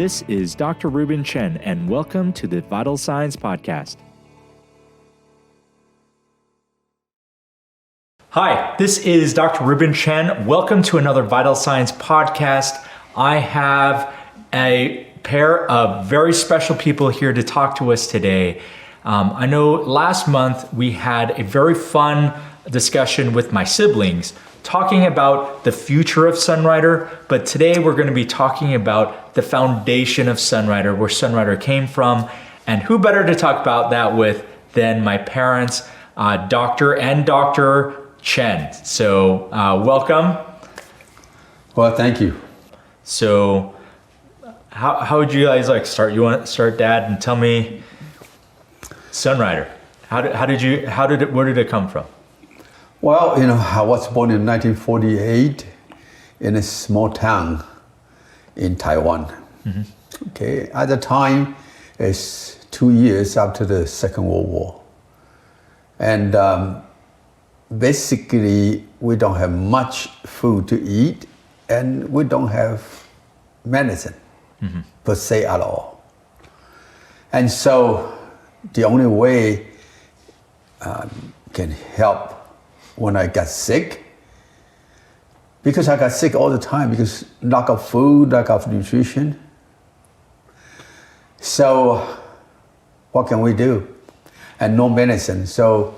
This is Dr. Ruben Chen, and welcome to the Vital Signs podcast. Hi, this is Dr. Ruben Chen. Welcome to another Vital Signs podcast. I have a pair of very special people here to talk to us today. I know last month we had a very fun discussion with my siblings talking about the future of Sanraider, but today we're going to be talking about the foundation of Sanraider, where Sanraider came from, and who better to talk about that with than my parents, Dr. Chen. So welcome. Well, thank you. So how would you guys like start? You want to start, Dad, and tell me Sanraider. Where did it come from? Well, I was born in 1948 in a small town in Taiwan. Mm-hmm. Okay, at the time, it's 2 years after the Second World War. And basically, we don't have much food to eat, and we don't have medicine per se at all. And so the only way can help when I got sick, because I got sick all the time because lack of food, lack of nutrition. So what can we do? And no medicine. So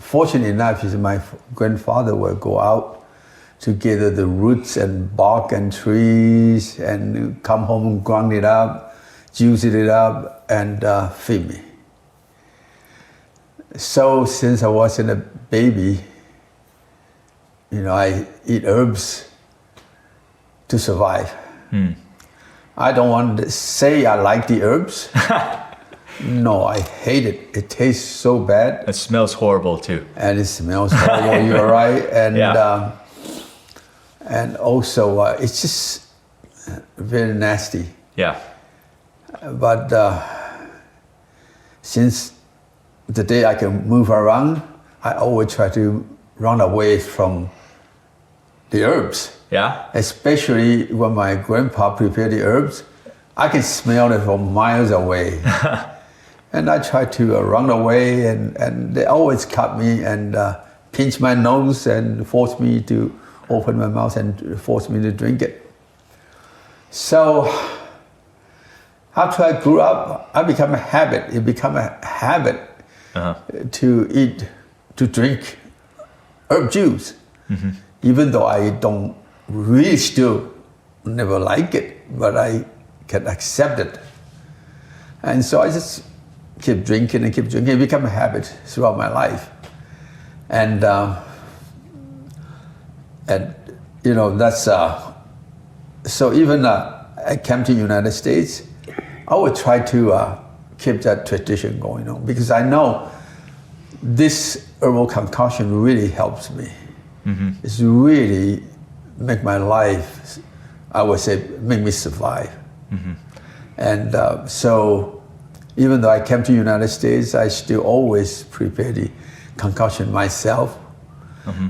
fortunate enough is my grandfather would go out to gather the roots and bark and trees and come home and grind it up, juice it up, and feed me. So since I wasn't a baby, I eat herbs to survive. I don't want to say I like the herbs. No, I hate it. It tastes so bad. It smells horrible too. And it smells horrible, you're right. And yeah. And also it's just very nasty. Yeah. But since the day I can move around, I always try to run away from the herbs. Yeah. Especially when my grandpa prepared the herbs, I can smell it from miles away. And I try to run away, and they always cut me and pinch my nose and force me to open my mouth and force me to drink it. So after I grew up, it became a habit to drink herb juice, even though I don't really still never like it, but I can accept it. And so I just keep drinking and keep drinking. It became a habit throughout my life. And that's, so even I came to the United States, I would try to keep that tradition going on, because I know this herbal concoction really helps me. It's really make my life, I would say, make me survive. And so even though I came to the United States, I still always prepare the concoction myself.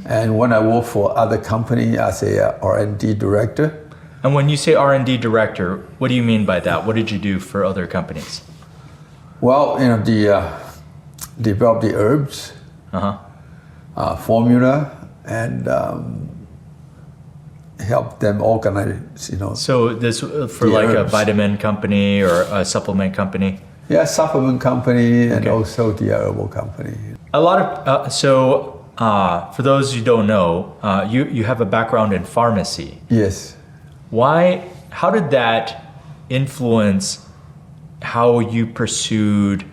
And when I work for other company as a R&D director. And when you say R&D director, what do you mean by that? What did you do for other companies? Well, develop the herbs, formula, and help them organize, So this for like herbs. A vitamin company or a supplement company? Yeah, supplement company and also the herbal company. A lot of, for those who don't know, you have a background in pharmacy. Yes. How did that influence how you pursued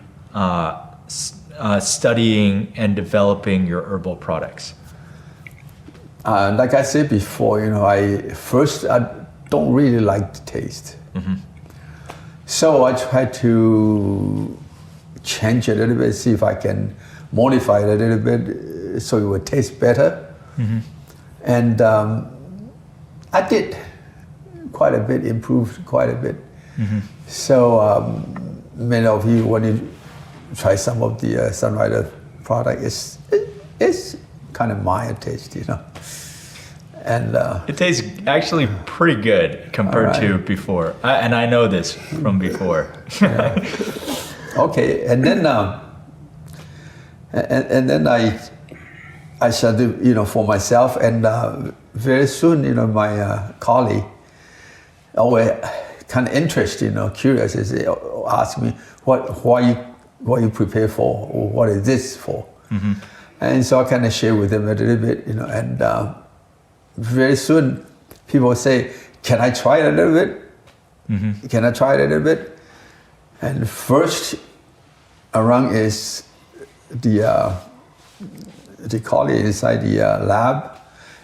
studying and developing your herbal products? Like I said before, I don't really like the taste. So I try to change it a little bit, see if I can modify it a little bit so it would taste better. And I did quite a bit, improved quite a bit. So many of you, when you try some of the Sanraider product, it's kind of mild taste, And it tastes actually pretty good compared to before. And I know this from before. Okay, and then I started, for myself, and very soon, my colleague always kind of interested, curious, they ask me, what you prepare for, or what is this for? Mm-hmm. And so I kind of share with them a little bit, and very soon people say, can I try it a little bit? Mm-hmm. Can I try it a little bit? And first around is the colleague inside the lab,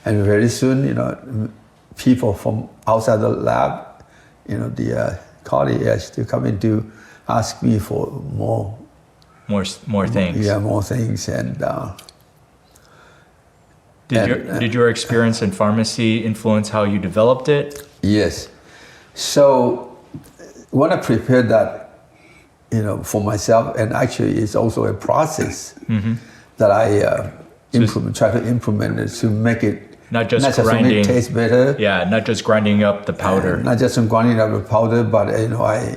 and very soon, people from outside the lab, the colleague has to come in to ask me for more things. Yeah, more things, and. Did your experience in pharmacy influence how you developed it? Yes. So when I prepared that, for myself, and actually it's also a process that I try to implement it to make it not just grinding, taste better. Yeah, not just grinding up the powder. Not just grinding up the powder, but I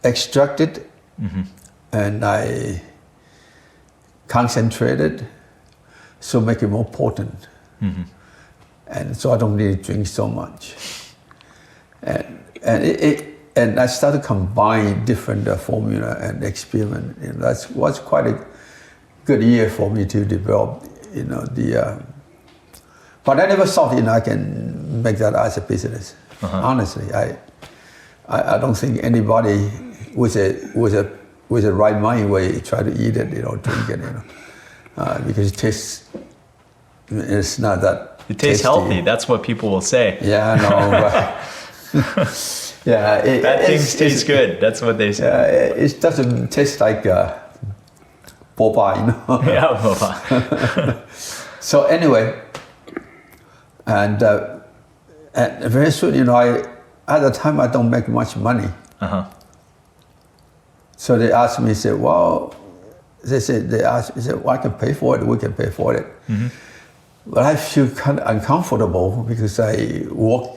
extracted and I concentrated. So make it more potent, and so I don't really drink so much. And I started combining different formula and experiment. That was quite a good year for me to develop. But I never thought I can make that as a business. Honestly, I don't think anybody with a right mind will try to eat it, drink it, because it tastes. It's not that. It tastes tasty. Healthy. That's what people will say. Yeah, I know. Yeah, that things taste good. That's what they say. It doesn't taste like boba, Yeah, boba. So anyway, and very soon, at the time I don't make much money. So they asked me, said, well. They said, well, I can pay for it, we can pay for it. Mm-hmm. But I feel kind of uncomfortable because I work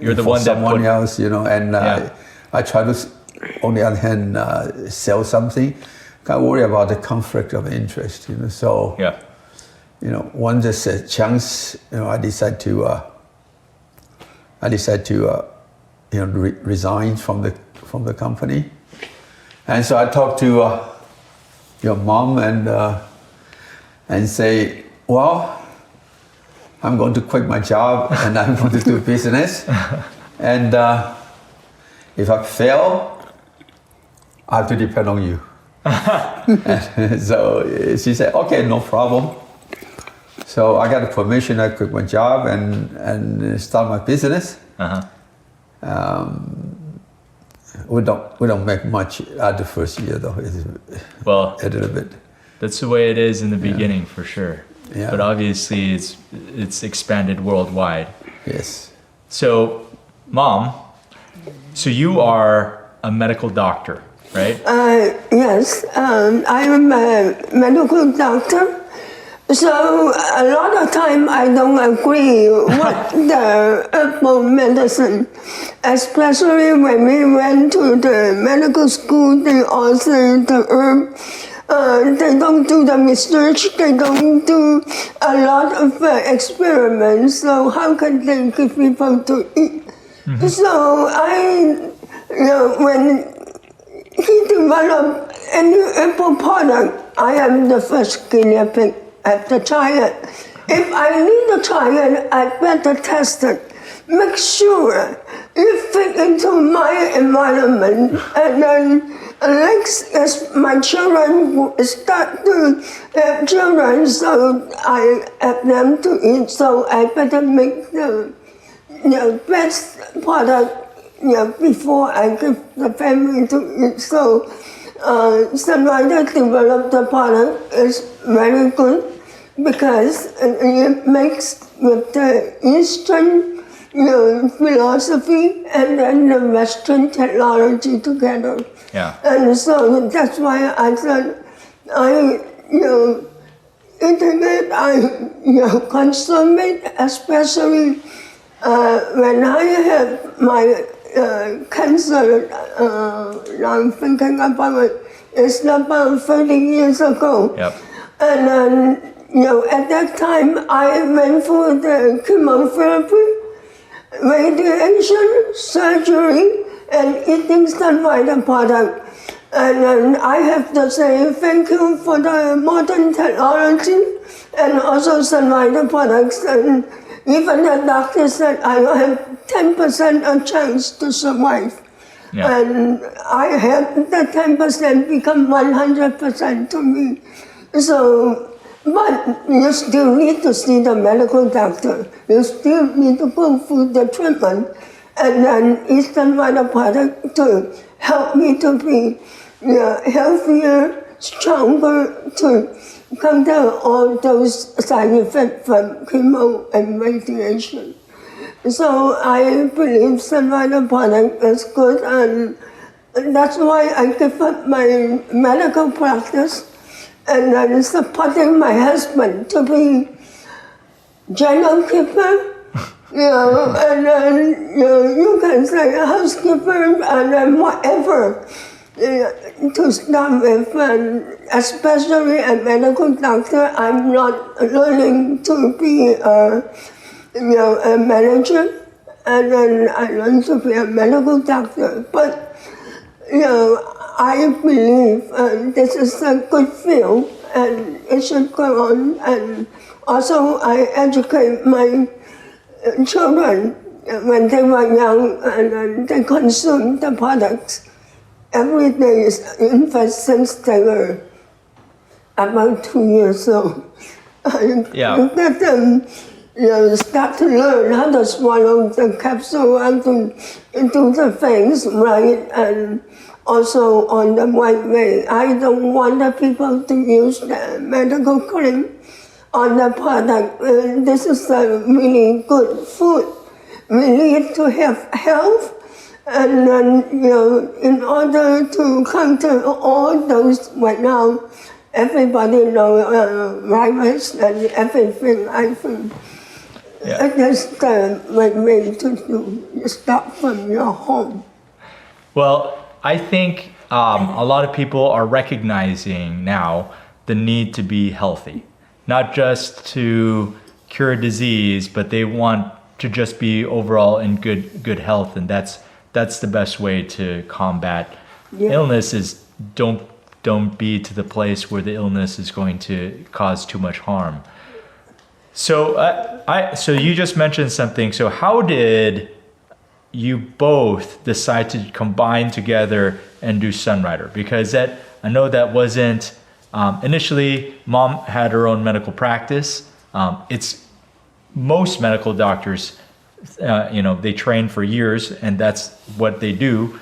You're the for one someone else, and I try to, on the other hand, sell something. Can't worry about the conflict of interest, So, one just a chance, I decide to resign from the company. And so I talked to your mom and say, well, I'm going to quit my job and I'm going to do business. And if I fail, I have to depend on you. So she said, okay, no problem. So I got permission, I quit my job and start my business. We don't make much at the first year though. Well, a little bit. That's the way it is in the beginning for sure. Yeah. But obviously it's expanded worldwide. Yes. So, Mom, so you are a medical doctor, right? Yes, I am a medical doctor. So a lot of time I don't agree what the herbal medicine, especially when we went to the medical school, they all say the herb, they don't do the research, they don't do a lot of experiments, so how can they give people to eat? Mm-hmm. So when he developed any herbal product, I am the first guinea pig. I have to try it. If I need to try it, I better test it. Make sure it fit into my environment. And then next, as my children start to have children, so I have them to eat. So I better make the best product before I give the family to eat. So Sanraider developed the product is very good because it makes with the Eastern philosophy and then the Western technology together. Yeah. And so that's why I said eating it, I consume it, especially when I had my cancer. I'm thinking about it. It's about 30 years ago. Yep. And then, at that time, I went for the chemotherapy, radiation, surgery, and eating Sanraider product. And then I have to say thank you for the modern technology and also Sanraider products. And even the doctor said I have 10% a chance to survive. Yeah. And I had the 10% become 100% to me. So, but you still need to see the medical doctor. You still need to go through the treatment. And then Eastern Vital product to help me to be healthier, stronger, to counter all those side effects from chemo and radiation. So I believe Sanraider product is good, and that's why I give up my medical practice and then supporting my husband to be general keeper, and then you can say housekeeper and then whatever to start with, and especially a medical doctor. I'm not learning to be a manager, and then I learned to be a medical doctor. But I believe this is a good field, and it should go on. And also, I educate my children when they were young, and then they consume the products every day. In fact, since they were about 2 years old, I let them start to learn how to swallow the capsule, how to do the things right, and also on the right way. I don't want the people to use the medical claim on the product. This is a really good food. We need to have health, and then in order to counter all those right now, everybody knows virus and everything. I think. It is the right way to do. You start from your home. Well, I think a lot of people are recognizing now the need to be healthy, not just to cure a disease, but they want to just be overall in good health, and that's the best way to combat illness. Is don't be to the place where the illness is going to cause too much harm. So so you just mentioned something. So how did you both decide to combine together and do Sanraider? Because I know that wasn't initially. Mom had her own medical practice. It's most medical doctors, they train for years, and that's what they do.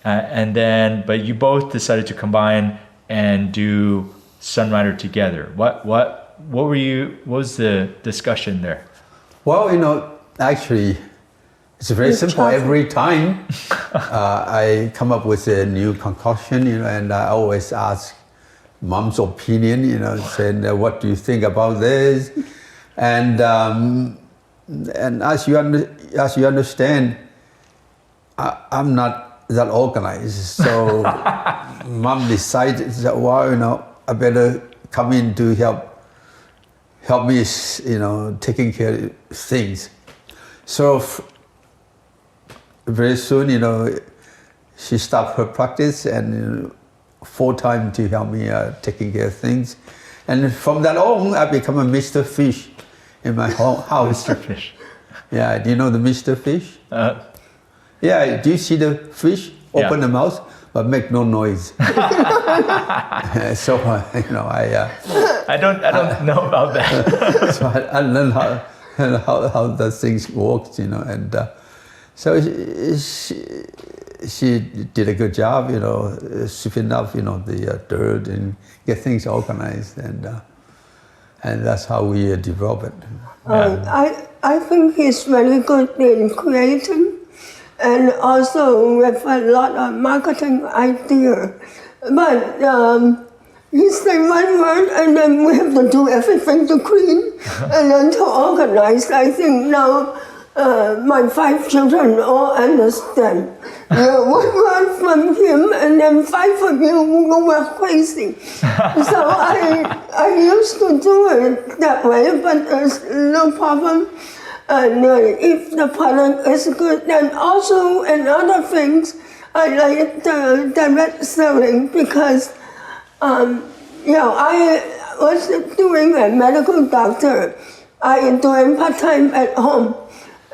But you both decided to combine and do Sanraider together. What was the discussion there? Well, actually, it's very simple. Every time I come up with a new concoction, and I always ask Mom's opinion, saying, what do you think about this? And as you understand, I'm not that organized. So Mom decided that, I better come in to help me, taking care of things. So very soon, she stopped her practice and full time to help me taking care of things. And from that on, I become a Mr. Fish in my house. Mr. Fish. Yeah, do you know the Mr. Fish? Yeah, do you see the fish open the mouth but make no noise? So I don't know about that. So I learned how the things works, and so she did a good job, sweeping up, the dirt and get things organized, and that's how we develop it. I think he's very good in creating, and also with a lot of marketing idea. But he say one word, and then we have to do everything to clean and then to organize. I think now my 5 children all understand. One word from him, and then 5 of you were crazy. So I used to do it that way, but there's no problem. And if the product is good, then also in other things, I like the direct selling because, I was doing a medical doctor. I am doing part-time at home.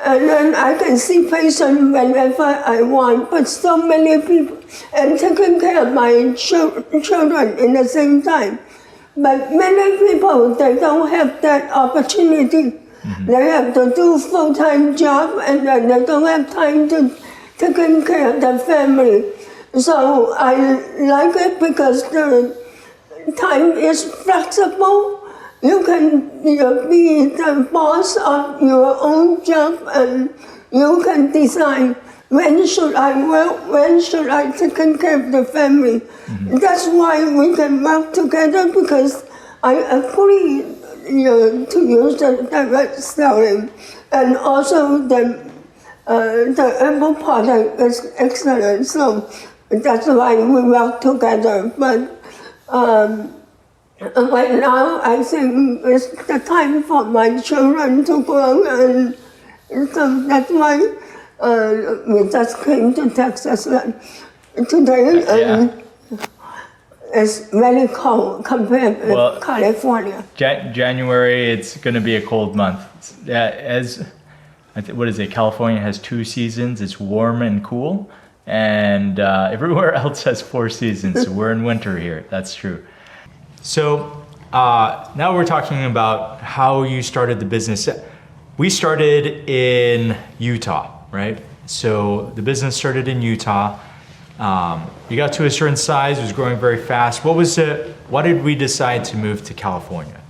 And then I can see patients whenever I want, but so many people, and taking care of my children in the same time. But many people, they don't have that opportunity. Mm-hmm. They have to do full-time job, and then they don't have time to taking care of their family. So I like it because the time is flexible. You can be the boss of your own job, and you can decide when should I work, when should I take care of the family. Mm-hmm. That's why we can work together because I agree to use the direct selling, and also the Apple product is excellent. So that's why we work together. But right now, I think it's the time for my children to grow, and so that's why we just came to Texas today, and it's very cold compared with California. January, it's going to be a cold month. What is it? California has 2 seasons. It's warm and cool, and everywhere else has 4 seasons. So we're in winter here. That's true. So now we're talking about how you started the business. We started in Utah, right? So the business started in Utah. You got to a certain size, it was growing very fast. Why did we decide to move to California?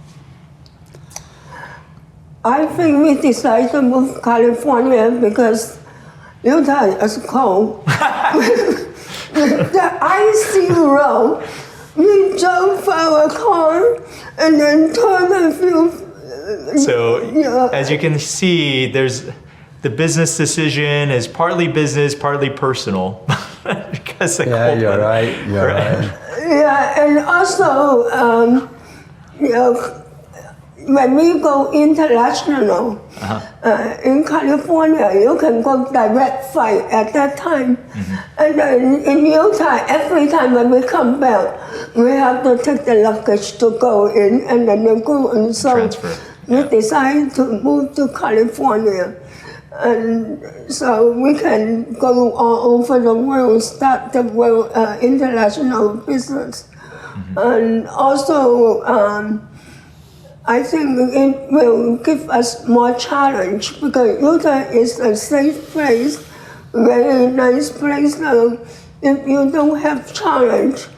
I think we decided to move to California because Utah is cold. The icy road. We drove our car and then turned a few. So as you can see, the business decision is partly business, partly personal. Because the cold you're weather. right. You're right. Yeah, and also, when we go international in California, you can go direct flight at that time. Mm-hmm. And then in Utah, every time when we come back, we have to take the luggage to go in and then they go. And so transfer. We decided to move to California. And so we can go all over the world, start the world international business. Mm-hmm. And also, I think it will give us more challenge because Utah is a safe place, very nice place. So if you don't have challenge,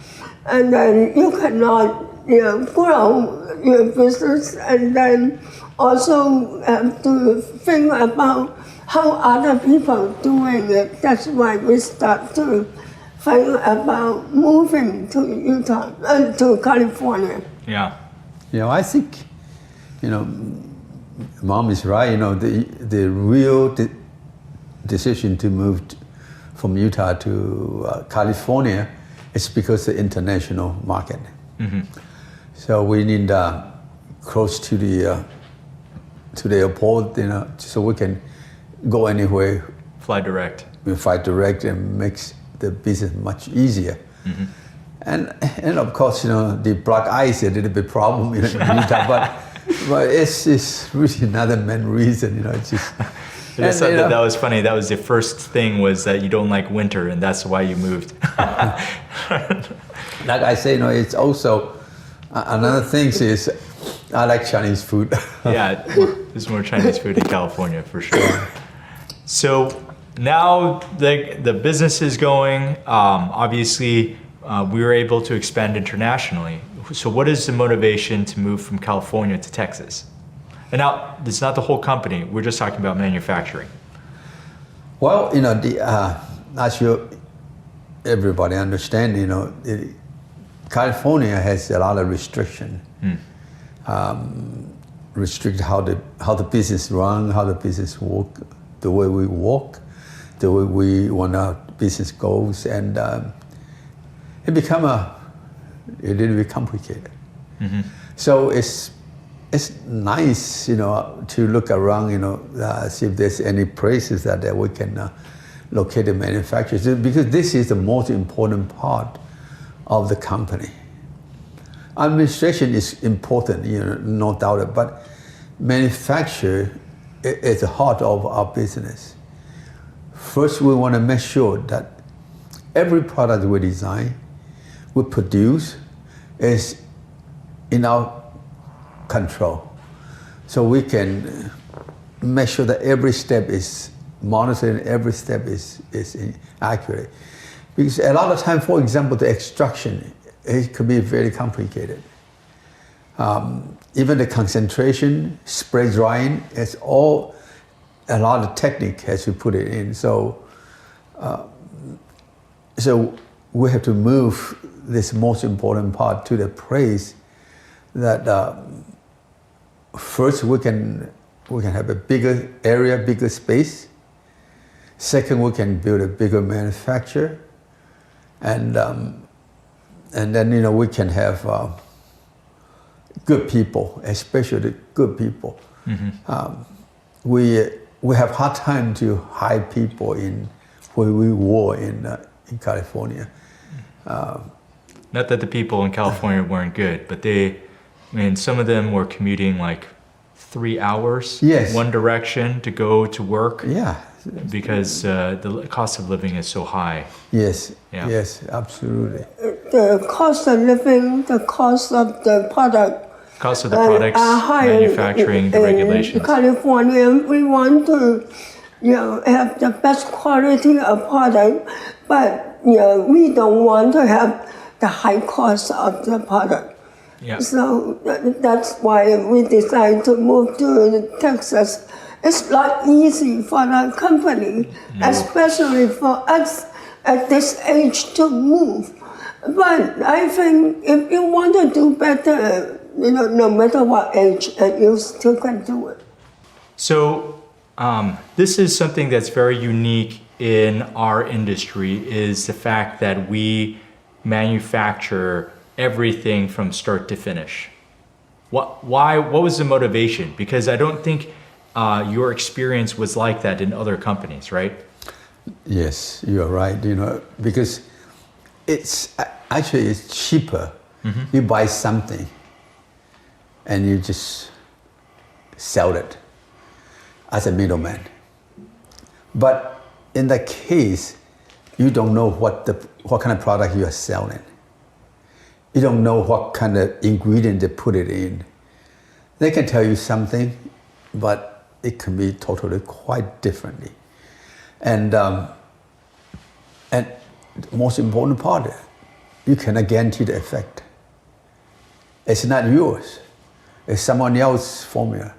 and then you cannot grow your business, and then also have to think about how other people doing it. That's why we start to think about moving to Utah, to California. Yeah. I think, Mom is right. The real decision to move from Utah to California is because of the international market. Mm-hmm. So we need close to the airport, so we can go anywhere. Fly direct. We fly direct and makes the business much easier. Mm-hmm. And of course, the black ice is a little bit problem in Utah, but it's really not the main reason, It's just. That was funny. That was the first thing was that you don't like winter, and that's why you moved. Like I say, it's also another thing is I like Chinese food. Yeah, there's more Chinese food in California for sure. So now the business is going. Obviously, we were able to expand internationally. So what is the motivation to move from California to Texas? And now, it's not the whole company. We're just talking about manufacturing. Well, as everybody understand, California has a lot of restriction. Restrict how the business run, how the business work, the way we work, the way we want our business goes, and it become a little bit complicated. So it's nice, to look around, see if there's any places that we can locate the manufacturers, because this is the most important part of the company. Administration is important, no doubt, but manufacture is the heart of our business. First, we want to make sure that every product we design, we produce, is in our control. So we can make sure that every step is monitored and every step is accurate. Because a lot of time, for example, the extraction, it could be very complicated. Even the concentration, spray drying, it's all a lot of technique as you put it in. So we have to move this most important part to the place that first we can have a bigger area, bigger space. Second, we can build a bigger manufacturer, and then we can have good people, especially good people. We have hard time to hire people in where we were in California. Not that the people in California weren't good, but some of them were commuting like 3 hours one direction to go to work. Yeah. Because the cost of living is so high. Yes. Yeah. Yes, absolutely. The cost of living, the cost of the product. Cost of the products, manufacturing, the regulations. In California, we want to, have the best quality of product, but we don't want to have the high cost of the product. Yeah. So that's why we decided to move to Texas. It's not easy for the company, especially for us at this age, to move. But I think if you want to do better, no matter what age, you still can do it. So this is something that's very unique in our industry, is the fact that we manufacture everything from start to finish. What was the motivation? Because I don't think your experience was like that in other companies, right? Yes, you're right. Because it's cheaper. You buy something and you just sell it as a middleman. But in that case, you don't know what kind of product you are selling. You don't know what kind of ingredient they put it in. They can tell you something, but it can be totally quite differently. And the most important part, you cannot guarantee the effect. It's not yours. It's someone else's formula.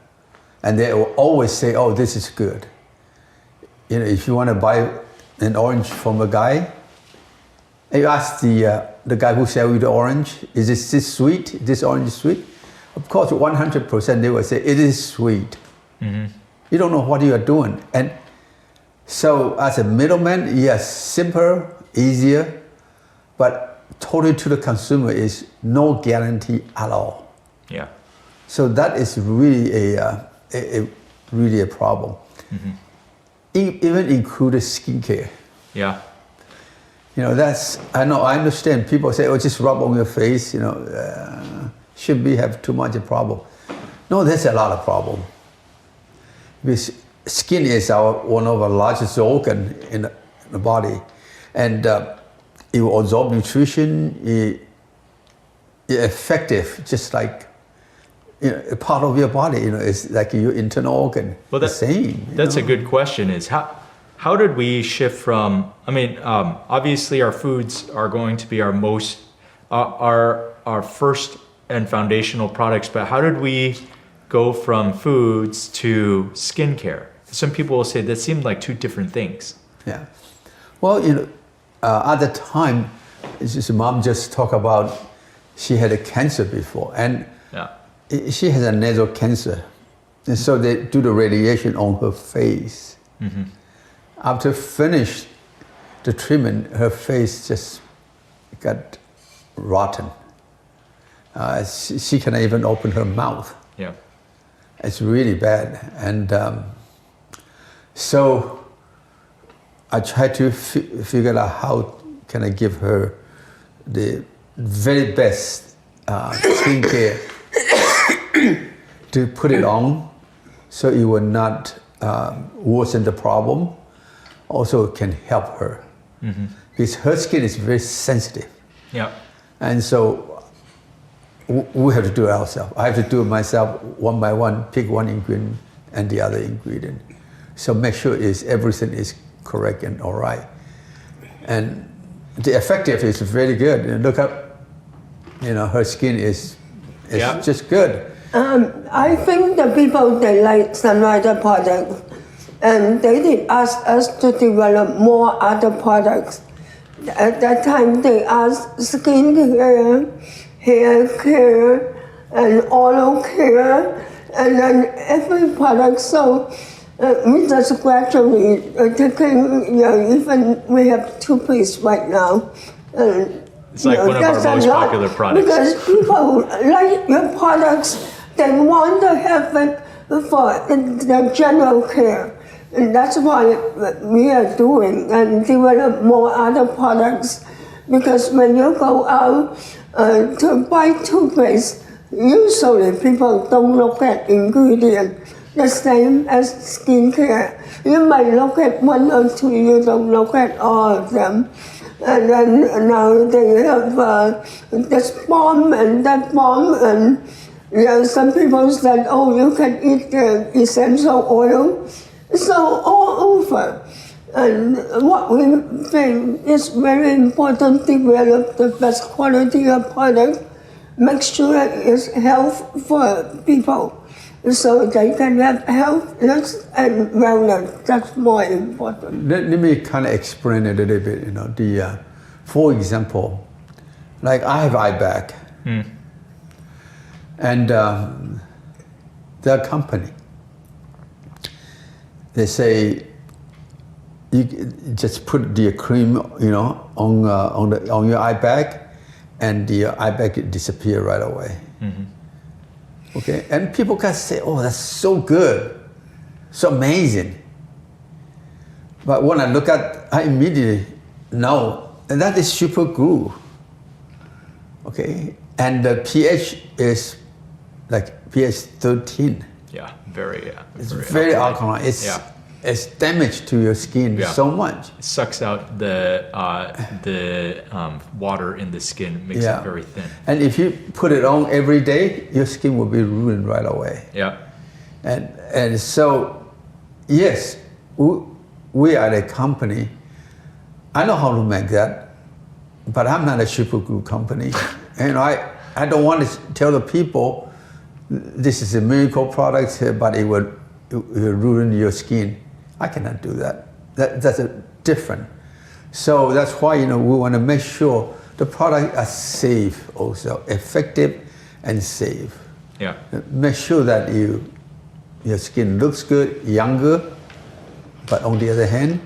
And they will always say, oh, this is good. If you want to buy an orange from a guy, and you ask the guy who sells you the orange, is this sweet? Is this orange sweet? Of course, 100% they will say, it is sweet. You don't know what you are doing. And so as a middleman, yes, simpler, easier, but totally to the consumer is no guarantee at all. Yeah. So that is really a problem. Even included skincare. Yeah. I understand people say, oh, just rub on your face, should we have too much a problem? No, there's a lot of problem. Because skin is one of our largest organ in the body. And it will absorb nutrition, it's effective, just like a part of your body, it's like your internal organ. Well, the same. That's a good question, is how did we shift from, obviously our foods are going to be our first and foundational products, but how did we go from foods to skincare? Some people will say that seemed like two different things. Yeah. Well, at the time, Mom just talked about she had a cancer before, and Yeah. she has a nasal cancer, and so they do the radiation on her face. Mm-hmm. After finish the treatment, her face just got rotten. She cannot even open her mouth. Yeah. It's really bad, and so I try to figure out how can I give her the very best skincare to put it on, so it will not worsen the problem. Also, it can help her because her skin is very sensitive. Yeah. And so we have to do it ourselves. I have to do it myself one by one, pick one ingredient and the other ingredient. So make sure everything is correct and all right. And the effective is very good. And look up, her skin is just good. I think the people, they like Sanraider products, and they did ask us to develop more other products. At that time, they asked skin care, hair care, and oral care, and then every product. So we just gradually taking, even we have toothpaste right now. It's like one of our most popular products. Because people like your products, they want to have it for the general care. And that's why we are doing and develop more other products. Because when you go out to buy toothpaste, usually people don't look at ingredients. The same as skincare. You might look at one or two, you don't look at all of them. And then now they have this balm and that balm, and some people said, oh, you can eat the essential oil. So all over. And what we think is very important, develop the best quality of product, make sure it's health for people. So they can have health and wellness. That's more important. Let me kind of explain it a little bit. For example, like I have eye bag, and their company, they say you just put the cream, on your eye bag, and the eye bag disappear right away. Mm-hmm. Okay, and people can say, "Oh, that's so good, so amazing." But when I look at, I immediately know, and that is super glue. Okay, and the pH is like pH 13. Yeah, very. It's very alkaline. It's damage to your skin so much. It sucks out the water in the skin, makes it very thin. And if you put it on every day, your skin will be ruined right away. Yeah. And so, yes, we are a company. I know how to make that, but I'm not a super glue company. And I don't want to tell the people this is a miracle product, but it will ruin your skin. I cannot do that. That's different. So that's why we want to make sure the products are safe, also effective and safe. Yeah. Make sure that your skin looks good, younger, but on the other hand,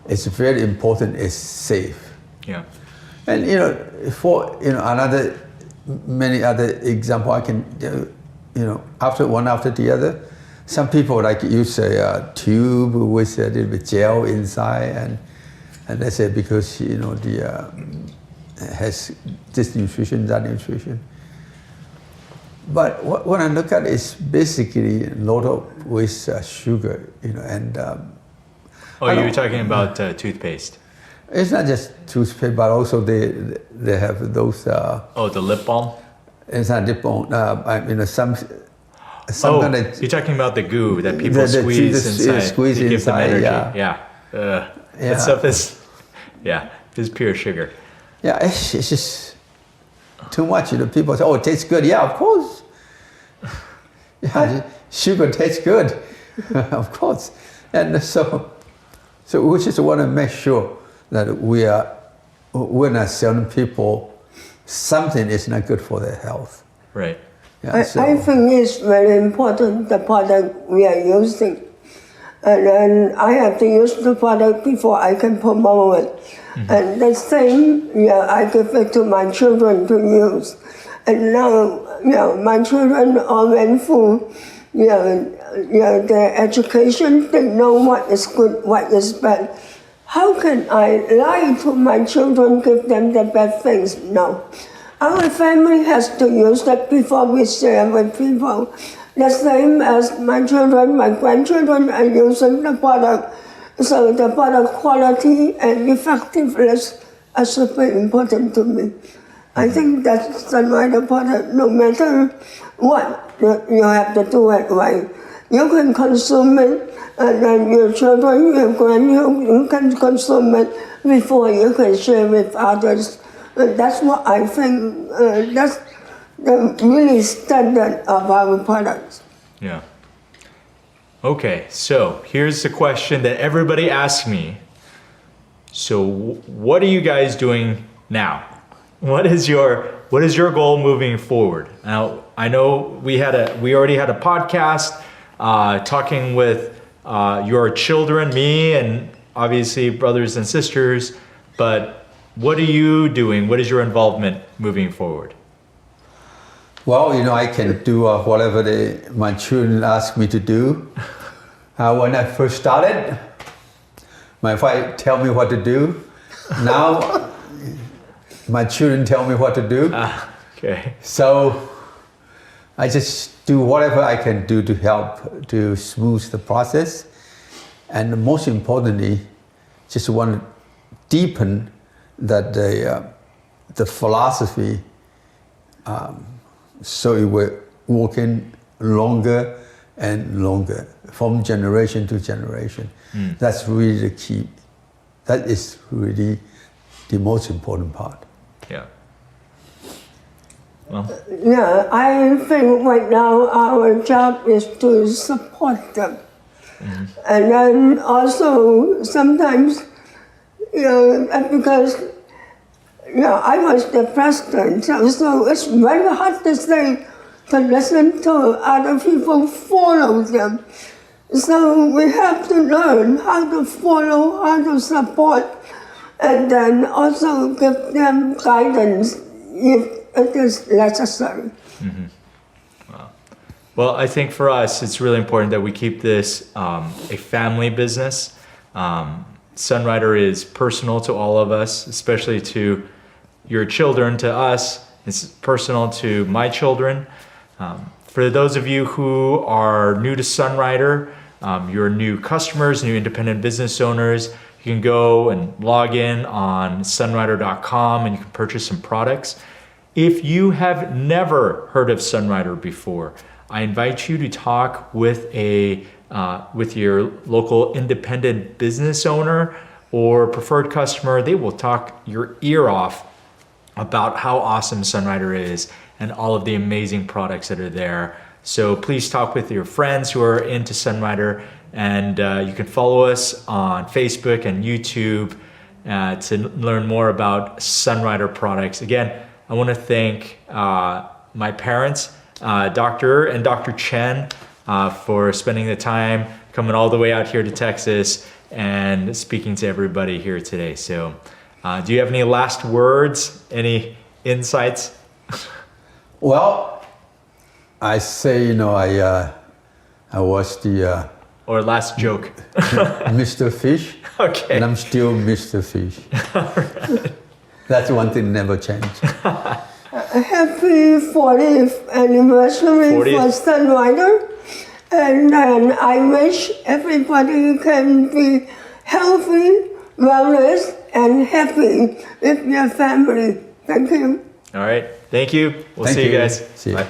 it's very important. It's safe. Yeah. And for many other example I can do, after the other. Some people like use a tube with a little bit gel inside, and they say because has this nutrition, that nutrition. But what I look at is basically loaded with sugar, and. You were talking about toothpaste. It's not just toothpaste, but also they have those. The lip balm. It's not lip balm. Some kind of. You're talking about the goo that people squeeze inside squeeze to give them inside, energy. Yeah. That stuff is, is pure sugar. Yeah, it's just too much. People say, "Oh, it tastes good." Yeah, of course. Yeah, sugar tastes good, of course. And so we just want to make sure that we're not selling people something is not good for their health. Right. Yeah, I think it's very important, the product we are using. And then I have to use the product before I can promote it. Mm-hmm. And the same, I give it to my children to use. And now, my children are went through, their education. They know what is good, what is bad. How can I lie to my children, give them the bad things? No. Our family has to use that before we share with people. The same as my children, my grandchildren are using the product. So the product quality and effectiveness are super important to me. I think that's the right product. No matter what, you have to do it right. You can consume it, and then your children, your grandchildren can consume it before you can share with others. And that's what I think, that's the really standard of our products. Yeah. Okay, so here's the question that everybody asks me. So what are you guys doing now? What is your goal moving forward? Now, I know we already had a podcast talking with your children, me, and obviously brothers and sisters, but what are you doing? What is your involvement moving forward? Well, I can do whatever my children ask me to do. When I first started, my wife tell me what to do. Now, my children tell me what to do. Okay. So, I just do whatever I can do to help to smooth the process. And most importantly, just want to deepen that the philosophy, so it will working longer and longer from generation to generation. That's really the key. That is really the most important part. Yeah. Well. Yeah, I think right now our job is to support them. Mm-hmm. And then also sometimes, because I was the president, so it's very hard to listen to other people follow them. So we have to learn how to follow, how to support, and then also give them guidance if it is necessary. Mm-hmm. Wow. Well, I think for us, it's really important that we keep this a family business. Sanraider is personal to all of us, especially to your children, to us. It's personal to my children. For those of you who are new to Sanraider, you're new customers, new independent business owners, you can go and log in on sanraider.com and you can purchase some products. If you have never heard of Sanraider before, I invite you to talk with your local independent business owner or preferred customer. They will talk your ear off about how awesome Sanraider is and all of the amazing products that are there. So please talk with your friends who are into Sanraider, and you can follow us on Facebook and YouTube to learn more about Sanraider products. Again, I want to thank my parents, Dr. and Dr. Chen, for spending the time coming all the way out here to Texas and speaking to everybody here today. So do you have any last words, any insights? Well, I say, I was the... or last joke. Mr. Fish. Okay. And I'm still Mr. Fish. Right. That's one thing never changed. Happy 40th anniversary 40th. for Sanraider. And I wish everybody can be healthy, wellness, and happy with your family. Thank you. All right. Thank you. We'll Thank see you you. guys. See you. Bye.